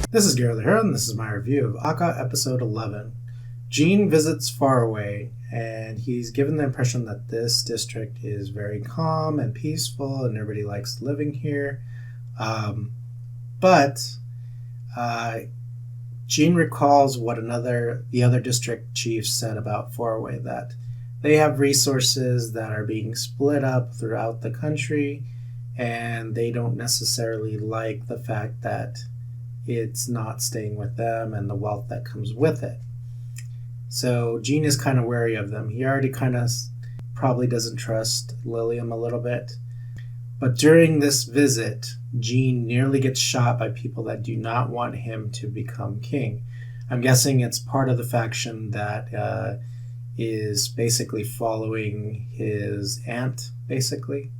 This is GeroTheHero, and this is my review of ACCA Episode 11. Gene visits Faraway, and he's given the impression that this district is very calm and peaceful, and everybody likes living here. But Gene recalls what the other district chiefs said about Faraway, that they have resources that are being split up throughout the country, and they don't necessarily like the fact that it's not staying with them and the wealth that comes with it. So Gene is kind of wary of them. He already kind of probably doesn't trust Lilium a little bit. But during this visit, Gene nearly gets shot by people that do not want him to become king. I'm guessing it's part of the faction that is basically following his aunt, basically.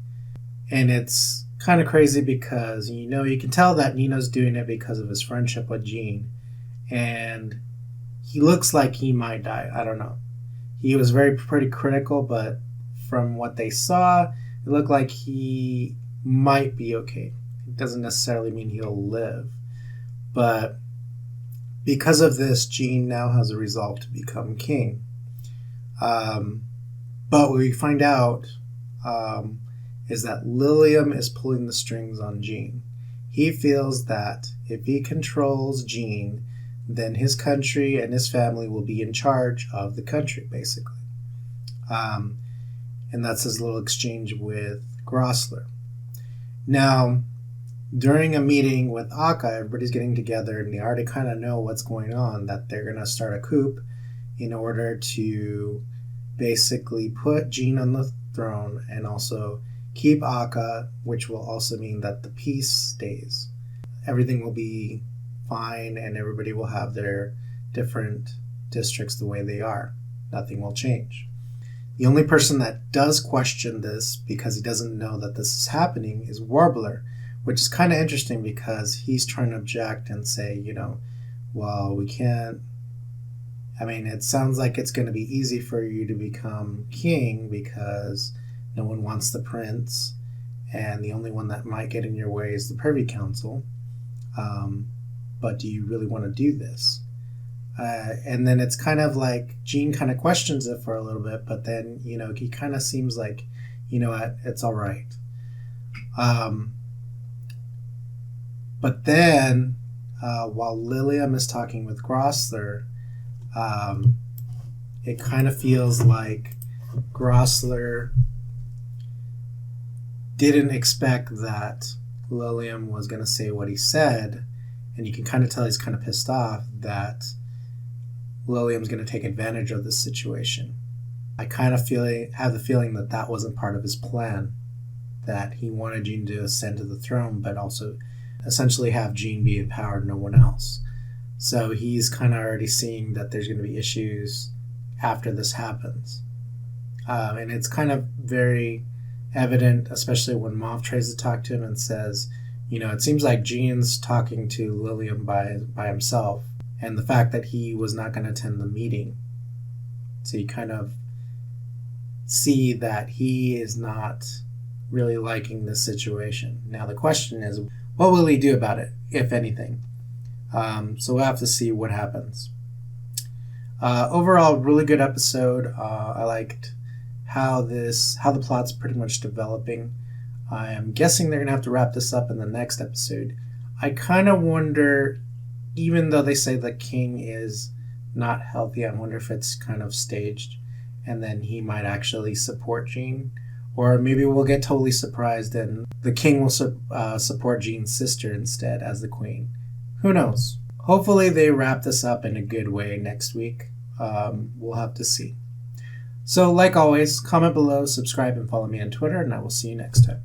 And it's kind of crazy because, you can tell that Nino's doing it because of his friendship with Gene. And he looks like he might die. I don't know. He was pretty critical, but from what they saw, it looked like he might be okay. It doesn't necessarily mean he'll live. But because of this, Gene now has a resolve to become king. But we find out is that Lilium is pulling the strings on Gene. He feels that if he controls Gene, then his country and his family will be in charge of the country, basically. And that's his little exchange with Grossler. Now, during a meeting with ACCA, everybody's getting together and they already kind of know what's going on, that they're going to start a coup in order to basically put Gene on the throne and also keep ACCA, which will also mean that the peace stays. Everything will be fine and everybody will have their different districts the way they are. Nothing will change. The only person that does question this, because he doesn't know that this is happening, is Warbler, which is kind of interesting because he's trying to object and say, well, we can't. I mean, it sounds like it's going to be easy for you to become king because no one wants the prince, and the only one that might get in your way is the Privy Council. But do you really want to do this? And then it's kind of like Gene kind of questions it for a little bit, but then, he kind of seems like, it's all right. But then, while Lilium is talking with Grossler, it kind of feels like Grossler didn't expect that Lilium was going to say what he said, and you can kind of tell he's kind of pissed off that Lilium's going to take advantage of this situation. I kind of have the feeling that that wasn't part of his plan, that he wanted Gene to ascend to the throne, but also essentially have Gene be empowered, no one else. So he's kind of already seeing that there's going to be issues after this happens. And it's kind of very evident, especially when Moff tries to talk to him and says, it seems like Gene's talking to Lilium by himself, and the fact that he was not going to attend the meeting. So you kind of see that he is not really liking this situation. Now the question is, what will he do about it, if anything? So we'll have to see what happens. Overall, really good episode. I liked how the plot's pretty much developing. I am guessing they're going to have to wrap this up in the next episode. I kind of wonder, even though they say the king is not healthy, I wonder if it's kind of staged and then he might actually support Gene. Or maybe we'll get totally surprised and the king will support Gene's sister instead as the queen. Who knows? Hopefully they wrap this up in a good way next week. We'll have to see. So like always, comment below, subscribe, and follow me on Twitter, and I will see you next time.